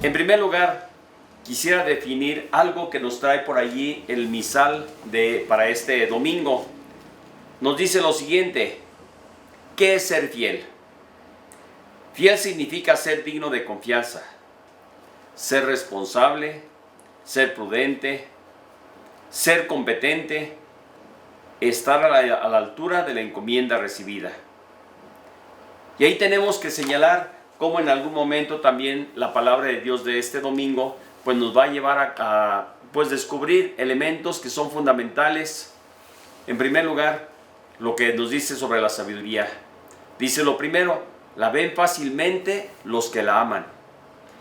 En primer lugar, quisiera definir algo que nos trae por allí el misal para este domingo. Nos dice lo siguiente: ¿qué es ser fiel? Fiel significa ser digno de confianza, ser responsable, ser prudente, ser competente, estar a la altura de la encomienda recibida. Y ahí tenemos que señalar cómo en algún momento también la palabra de Dios de este domingo pues nos va a llevar a pues descubrir elementos que son fundamentales. En primer lugar, lo que nos dice sobre la sabiduría. Dice lo primero: la ven fácilmente los que la aman.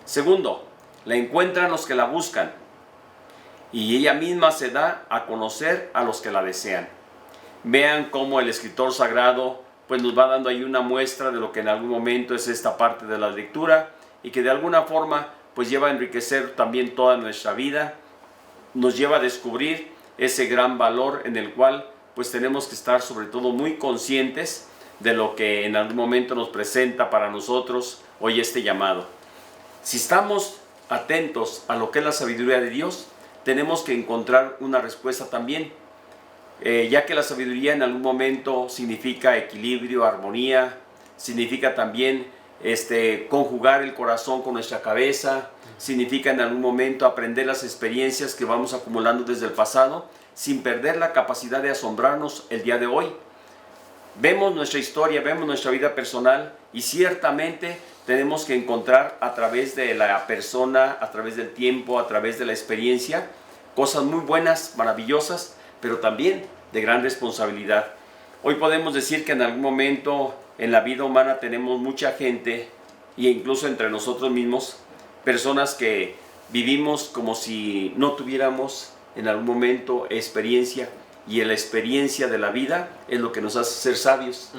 Segundo, la encuentran los que la buscan. Y ella misma se da a conocer a los que la desean. Vean cómo el escritor sagrado pues nos va dando ahí una muestra de lo que en algún momento es esta parte de la lectura, y que de alguna forma pues lleva a enriquecer también toda nuestra vida, nos lleva a descubrir ese gran valor en el cual pues tenemos que estar sobre todo muy conscientes de lo que en algún momento nos presenta para nosotros hoy este llamado. Si estamos atentos a lo que es la sabiduría de Dios, tenemos que encontrar una respuesta también, ya que la sabiduría en algún momento significa equilibrio, armonía, significa también conjugar el corazón con nuestra cabeza, significa en algún momento aprender las experiencias que vamos acumulando desde el pasado, sin perder la capacidad de asombrarnos el día de hoy. Vemos nuestra historia, vemos nuestra vida personal, y ciertamente tenemos que encontrar a través de la persona, a través del tiempo, a través de la experiencia, cosas muy buenas, maravillosas, pero también de gran responsabilidad. Hoy podemos decir que en algún momento en la vida humana tenemos mucha gente, e incluso entre nosotros mismos, personas que vivimos como si no tuviéramos en algún momento experiencia, y la experiencia de la vida es lo que nos hace ser sabios.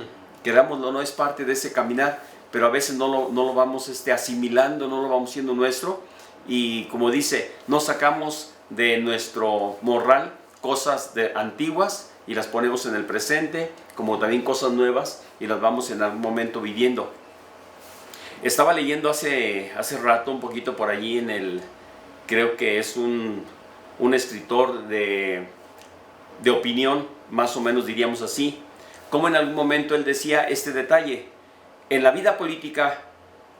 Querámoslo, no es parte de ese caminar, pero a veces no lo vamos asimilando, no lo vamos siendo nuestro, y como dice, no sacamos de nuestro morral cosas antiguas y las ponemos en el presente, como también cosas nuevas, y las vamos en algún momento viviendo. Estaba leyendo hace rato un poquito por allí creo que es un escritor de opinión, más o menos diríamos así, como en algún momento él decía este detalle: en la vida política,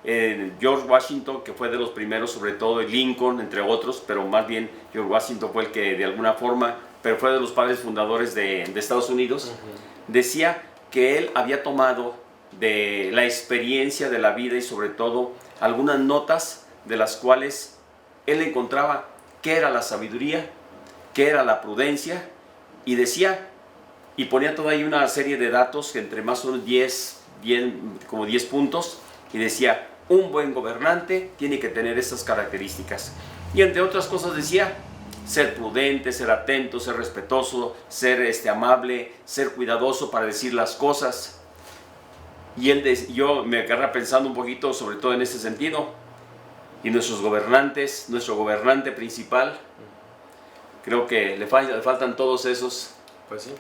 George Washington, que fue de los primeros, sobre todo Lincoln, entre otros, pero más bien George Washington fue el que de alguna forma, pero fue de los padres fundadores de Estados Unidos, decía que él había tomado de la experiencia de la vida y sobre todo algunas notas de las cuales él encontraba qué era la sabiduría, qué era la prudencia, y decía, y ponía toda ahí una serie de datos que entre más o menos 10 puntos, y decía: un buen gobernante tiene que tener estas características. Y entre otras cosas decía: ser prudente, ser atento, ser respetuoso, ser amable, ser cuidadoso para decir las cosas. Y yo me agarré pensando un poquito sobre todo en ese sentido. Y nuestros gobernantes, nuestro gobernante principal, creo que le faltan todos esos. Pues sí.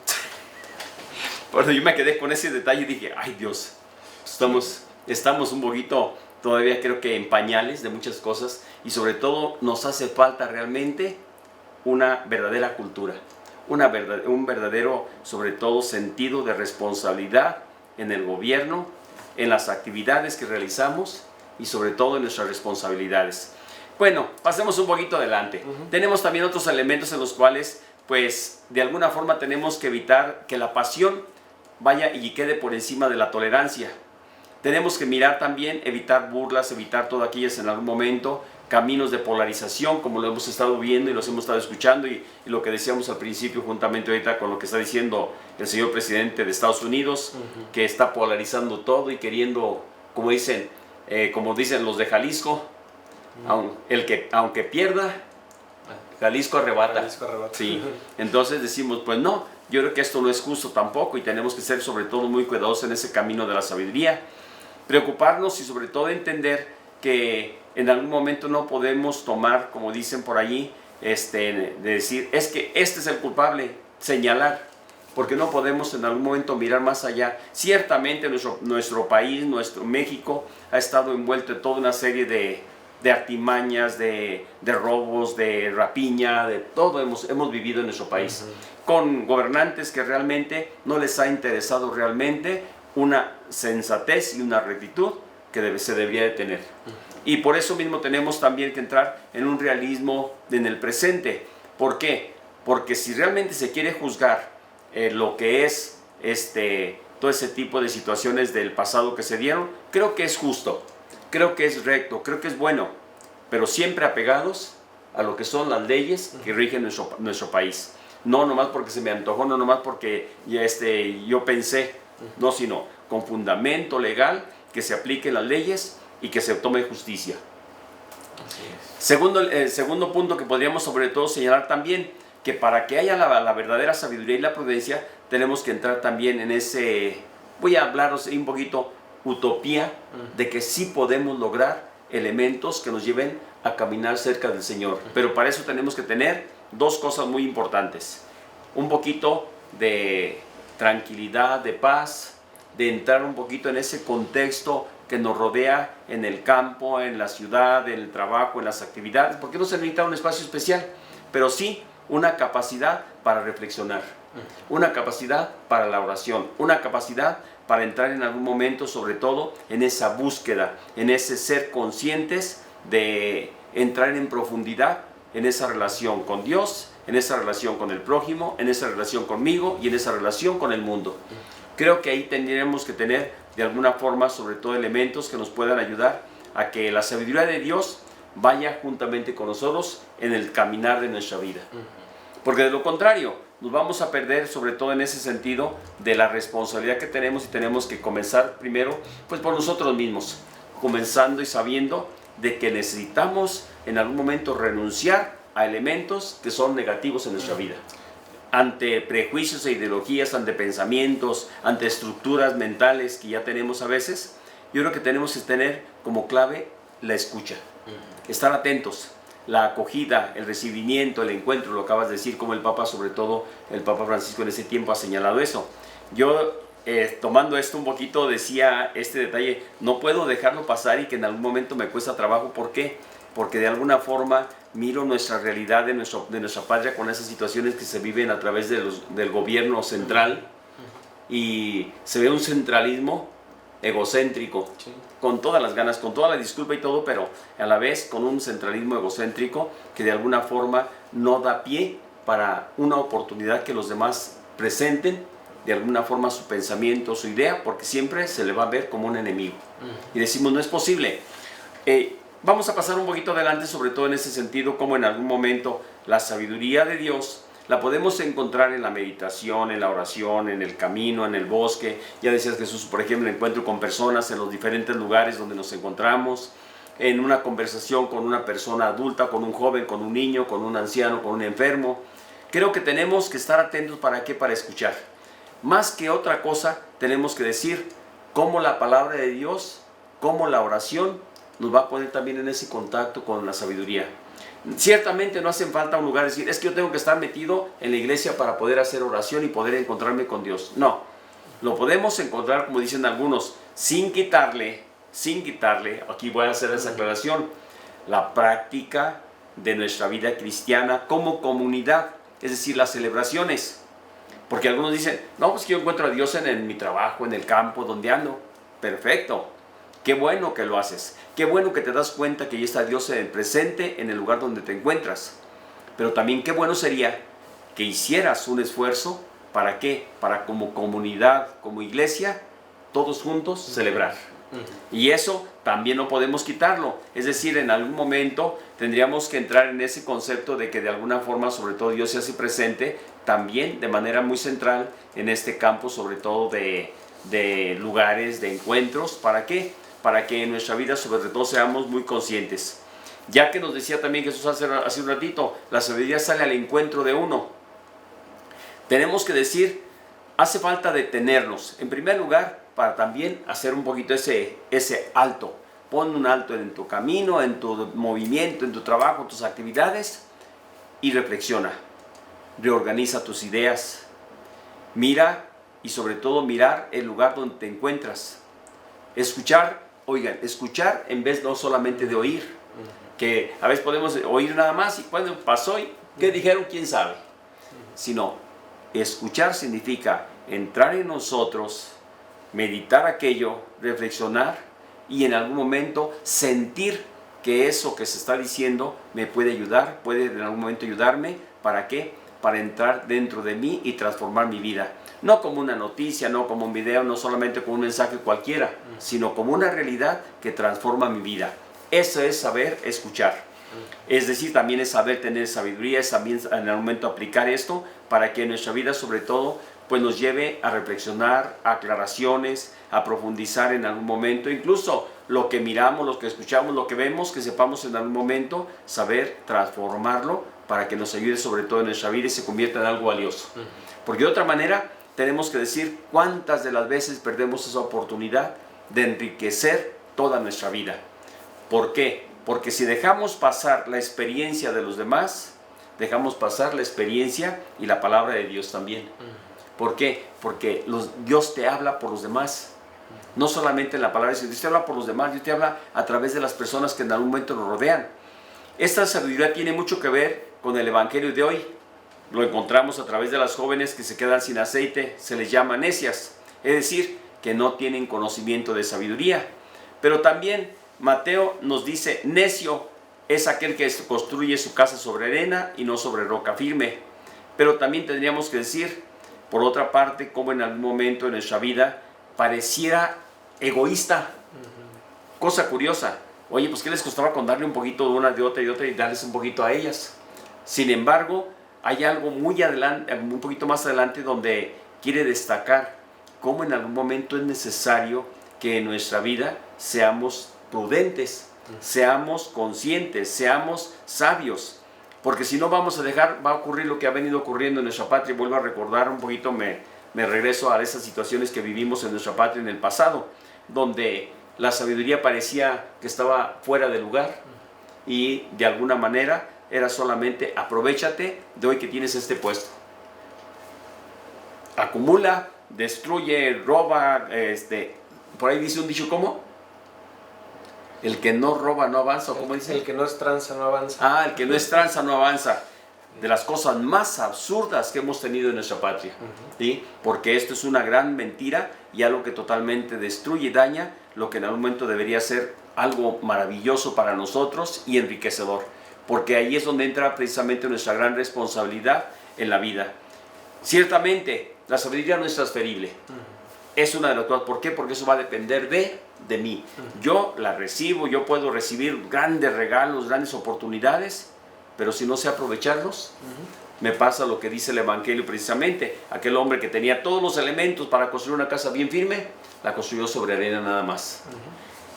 Bueno, yo me quedé con ese detalle y dije: ay Dios, estamos un poquito todavía, creo que en pañales de muchas cosas, y sobre todo nos hace falta realmente una verdadera cultura, un verdadero, sobre todo, sentido de responsabilidad en el gobierno, en las actividades que realizamos y sobre todo en nuestras responsabilidades. Bueno, pasemos un poquito adelante. Tenemos también otros elementos en los cuales, pues, de alguna forma tenemos que evitar que la pasión vaya y quede por encima de la tolerancia. Tenemos que mirar también, evitar burlas, evitar todas aquellas en algún momento, caminos de polarización, como lo hemos estado viendo y los hemos estado escuchando, y lo que decíamos al principio, juntamente ahorita con lo que está diciendo el señor presidente de Estados Unidos, que está polarizando todo y queriendo, como dicen los de Jalisco, aunque pierda, Jalisco arrebata. Sí. Entonces decimos, pues no, yo creo que esto no es justo tampoco, y tenemos que ser sobre todo muy cuidadosos en ese camino de la sabiduría, preocuparnos y sobre todo entender que en algún momento no podemos tomar, como dicen por allí, de decir, es que este es el culpable, señalar, porque no podemos en algún momento mirar más allá. Ciertamente nuestro país, nuestro México, ha estado envuelto en toda una serie de de artimañas, de robos, de rapiña, de todo hemos vivido en nuestro país. Con gobernantes que realmente no les ha interesado realmente una sensatez y una rectitud que se debería de tener. Y por eso mismo tenemos también que entrar en un realismo en el presente. ¿Por qué? Porque si realmente se quiere juzgar lo que es todo ese tipo de situaciones del pasado que se dieron, creo que es justo, creo que es recto, creo que es bueno, pero siempre apegados a lo que son las leyes que rigen nuestro país. No nomás porque se me antojó, no nomás porque ya yo pensé, no, sino con fundamento legal, que se apliquen las leyes y que se tome justicia. Segundo punto que podríamos sobre todo señalar también, que para que haya la verdadera sabiduría y la prudencia, tenemos que entrar también en ese, voy a hablaros un poquito, utopía, de que sí podemos lograr elementos que nos lleven a caminar cerca del Señor. Pero para eso tenemos que tener dos cosas muy importantes. Un poquito de tranquilidad, de paz, de entrar un poquito en ese contexto que nos rodea en el campo, en la ciudad, en el trabajo, en las actividades, porque no se necesita un espacio especial, pero sí una capacidad para reflexionar, una capacidad para la oración, una capacidad para entrar en algún momento, sobre todo en esa búsqueda, en ese ser conscientes de entrar en profundidad en esa relación con Dios, en esa relación con el prójimo, en esa relación conmigo y en esa relación con el mundo. Creo que ahí tendríamos que tener de alguna forma sobre todo elementos que nos puedan ayudar a que la sabiduría de Dios vaya juntamente con nosotros en el caminar de nuestra vida. Porque de lo contrario, nos vamos a perder sobre todo en ese sentido de la responsabilidad que tenemos y tenemos que comenzar primero pues por nosotros mismos, comenzando y sabiendo de que necesitamos en algún momento renunciar a elementos que son negativos en nuestra vida. Ante prejuicios e ideologías, ante pensamientos, ante estructuras mentales que ya tenemos a veces, yo creo que tenemos que tener como clave la escucha, estar atentos, la acogida, el recibimiento, el encuentro, lo acabas de decir, como el Papa, sobre todo el Papa Francisco en ese tiempo ha señalado eso. Yo tomando esto un poquito decía este detalle, no puedo dejarlo pasar y que en algún momento me cuesta trabajo. ¿Por qué? Porque de alguna forma miro nuestra realidad de nuestra patria con esas situaciones que se viven a través del gobierno central y se ve un centralismo egocéntrico, sí, con todas las ganas, con toda la disculpa y todo, pero a la vez con un centralismo egocéntrico que de alguna forma no da pie para una oportunidad que los demás presenten de alguna forma su pensamiento, su idea, porque siempre se le va a ver como un enemigo. Y decimos, no es posible. Vamos a pasar un poquito adelante, sobre todo en ese sentido, como en algún momento la sabiduría de Dios la podemos encontrar en la meditación, en la oración, en el camino, en el bosque. Ya decías, Jesús, por ejemplo, el encuentro con personas en los diferentes lugares donde nos encontramos, en una conversación con una persona adulta, con un joven, con un niño, con un anciano, con un enfermo. Creo que tenemos que estar atentos. ¿Para qué? Para escuchar. Más que otra cosa, tenemos que decir cómo la palabra de Dios, cómo la oración nos va a poner también en ese contacto con la sabiduría. Ciertamente no hacen falta un lugar decir, es que yo tengo que estar metido en la iglesia para poder hacer oración y poder encontrarme con Dios. No, lo podemos encontrar, como dicen algunos, sin quitarle, aquí voy a hacer esa aclaración, la práctica de nuestra vida cristiana como comunidad, es decir, las celebraciones. Porque algunos dicen, no, pues que yo encuentro a Dios en mi trabajo, en el campo, donde ando. Perfecto. Qué bueno que lo haces. Qué bueno que te das cuenta que ya está Dios en el presente, en el lugar donde te encuentras. Pero también qué bueno sería que hicieras un esfuerzo. ¿Para qué? Para como comunidad, como iglesia, todos juntos celebrar. Y eso también no podemos quitarlo. Es decir, en algún momento tendríamos que entrar en ese concepto de que de alguna forma, sobre todo, Dios se hace presente también de manera muy central en este campo, sobre todo de lugares, de encuentros. ¿Para qué? Para que en nuestra vida sobre todo seamos muy conscientes. Ya que nos decía también Jesús hace un ratito, la sabiduría sale al encuentro de uno. Tenemos que decir, hace falta detenernos. En primer lugar, para también hacer un poquito ese alto. Pon un alto en tu camino, en tu movimiento, en tu trabajo, en tus actividades y reflexiona. Reorganiza tus ideas. Mira y sobre todo mirar el lugar donde te encuentras. Escuchar, oigan, escuchar en vez no solamente de oír. que a veces podemos oír nada más y cuando pasó y qué dijeron, quién sabe. Sino, escuchar significa entrar en nosotros, meditar aquello, reflexionar y en algún momento sentir que eso que se está diciendo me puede ayudar, puede en algún momento ayudarme. ¿Para qué? Para entrar dentro de mí y transformar mi vida. No como una noticia, no como un video, no solamente como un mensaje cualquiera, sino como una realidad que transforma mi vida. Eso es saber escuchar. Es decir, también es saber tener sabiduría, es también en el momento aplicar esto para que nuestra vida sobre todo pues nos lleve a reflexionar, a aclaraciones, a profundizar en algún momento, incluso lo que miramos, lo que escuchamos, lo que vemos, que sepamos en algún momento saber transformarlo para que nos ayude sobre todo en nuestra vida y se convierta en algo valioso. Porque de otra manera tenemos que decir cuántas de las veces perdemos esa oportunidad de enriquecer toda nuestra vida. ¿Por qué? Porque si dejamos pasar la experiencia de los demás, dejamos pasar la experiencia y la palabra de Dios también. ¿Por qué? Porque Dios te habla por los demás. No solamente en la palabra de Dios, Dios te habla por los demás, Dios te habla a través de las personas que en algún momento nos rodean. Esta sabiduría tiene mucho que ver con el evangelio de hoy. Lo encontramos a través de las jóvenes que se quedan sin aceite, se les llama necias, es decir, que no tienen conocimiento de sabiduría. Pero también Mateo nos dice, necio es aquel que construye su casa sobre arena y no sobre roca firme. Pero también tendríamos que decir, por otra parte, como en algún momento de nuestra vida pareciera egoísta. Cosa curiosa. Oye, pues ¿qué les costaba con darle un poquito de una, de otra y darles un poquito a ellas? Sin embargo, hay algo muy adelante, un poquito más adelante donde quiere destacar cómo en algún momento es necesario que en nuestra vida seamos prudentes, seamos conscientes, seamos sabios. Porque si no vamos a dejar, va a ocurrir lo que ha venido ocurriendo en nuestra patria. Vuelvo a recordar un poquito, me regreso a esas situaciones que vivimos en nuestra patria en el pasado, donde la sabiduría parecía que estaba fuera de lugar y de alguna manera era solamente aprovechate de hoy que tienes este puesto. Acumula, destruye, roba, por ahí dice un dicho, ¿cómo? El que no roba no avanza, ¿cómo dice? El que no es tranza no avanza. Ah, el que no es tranza no avanza. De las cosas más absurdas que hemos tenido en nuestra patria, ¿sí? Porque esto es una gran mentira y algo que totalmente destruye y daña lo que en algún momento debería ser algo maravilloso para nosotros y enriquecedor. Porque ahí es donde entra precisamente nuestra gran responsabilidad en la vida. Ciertamente, la sabiduría no es transferible. Es una de las cosas. ¿Por qué? Porque eso va a depender de mí. Yo la recibo, yo puedo recibir grandes regalos, grandes oportunidades, pero si no sé aprovecharlos, me pasa lo que dice el Evangelio precisamente. Aquel hombre que tenía todos los elementos para construir una casa bien firme, la construyó sobre arena nada más.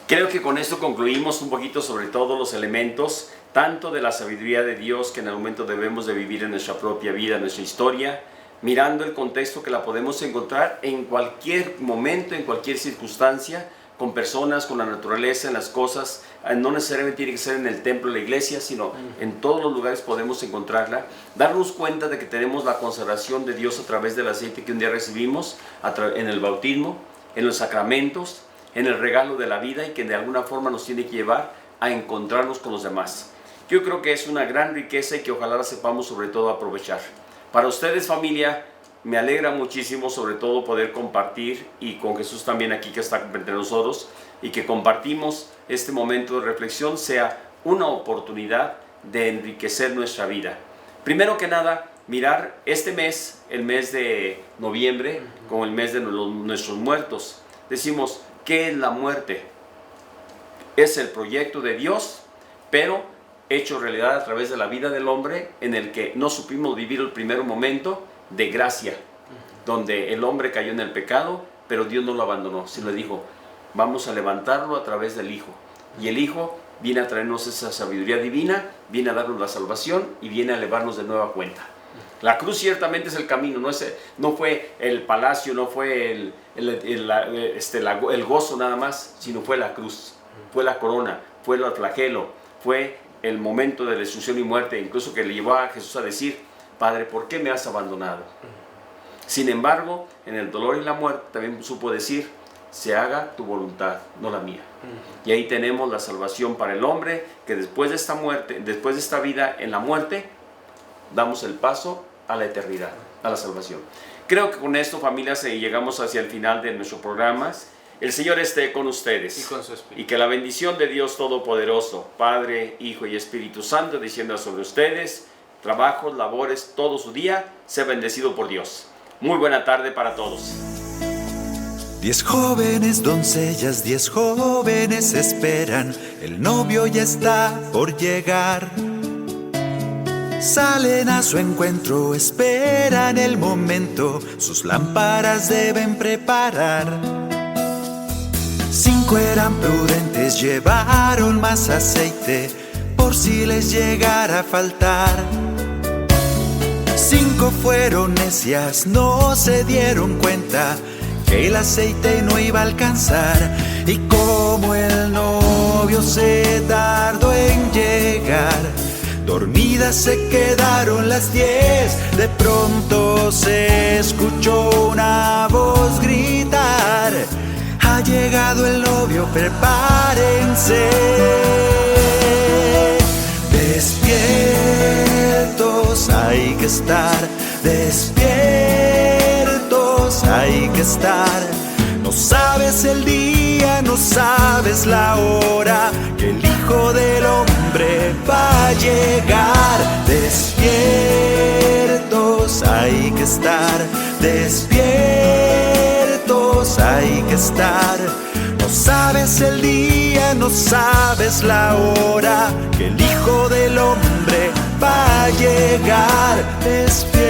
Creo que con esto concluimos un poquito sobre todos los elementos, tanto de la sabiduría de Dios que en el momento debemos de vivir en nuestra propia vida, en nuestra historia, mirando el contexto que la podemos encontrar en cualquier momento, en cualquier circunstancia, con personas, con la naturaleza, en las cosas. No necesariamente tiene que ser en el templo, en la iglesia, sino en todos los lugares podemos encontrarla. Darnos cuenta de que tenemos la consagración de Dios a través del aceite que un día recibimos, en el bautismo, en los sacramentos, en el regalo de la vida, y que de alguna forma nos tiene que llevar a encontrarnos con los demás. Yo creo que es una gran riqueza y que ojalá la sepamos sobre todo aprovechar. Para ustedes, familia, me alegra muchísimo sobre todo poder compartir, y con Jesús también aquí que está entre nosotros, y que compartimos este momento de reflexión sea una oportunidad de enriquecer nuestra vida. Primero que nada, mirar este mes, el mes de noviembre, como el mes de nuestros muertos. Decimos, ¿qué es la muerte? Es el proyecto de Dios, pero hecho realidad a través de la vida del hombre, en el que no supimos vivir el primer momento de gracia, donde el hombre cayó en el pecado, pero Dios no lo abandonó, sino le dijo, vamos a levantarlo a través del Hijo. Y el Hijo viene a traernos esa sabiduría divina, viene a darnos la salvación y viene a elevarnos de nueva cuenta. La cruz ciertamente es el camino, no fue el palacio, no fue el gozo nada más, sino fue la cruz, fue la corona, fue el flagelo, fue el momento de destrucción y muerte, incluso que le llevó a Jesús a decir, Padre, ¿por qué me has abandonado? Sin embargo, en el dolor y la muerte también supo decir, se haga tu voluntad, no la mía. Y ahí tenemos la salvación para el hombre, que después de esta muerte, después de esta vida en la muerte, damos el paso a la eternidad, a la salvación. Creo que con esto, familias, llegamos hacia el final de nuestro programa. El Señor esté con ustedes. Y con su espíritu. Y que la bendición de Dios Todopoderoso, Padre, Hijo y Espíritu Santo, descienda sobre ustedes, trabajos, labores, todo su día, sea bendecido por Dios. Muy buena tarde para todos. 10 jóvenes doncellas, 10 jóvenes esperan, el novio ya está por llegar. Salen a su encuentro, esperan el momento, sus lámparas deben preparar. 5 eran prudentes, llevaron más aceite, por si les llegara a faltar. 5 fueron necias, no se dieron cuenta que el aceite no iba a alcanzar. Y como el novio se tardó en llegar, dormidas se quedaron las 10. De pronto se escuchó una voz gritar: ha llegado el novio, prepárense. Despiertos hay que estar, despiertos hay que estar. No sabes el día, no sabes la hora, que el Hijo del Hombre va a llegar. Despiertos hay que estar, despiertos hay que estar. No sabes el día, no sabes la hora, que el Hijo del Hombre va a llegar. Despiertos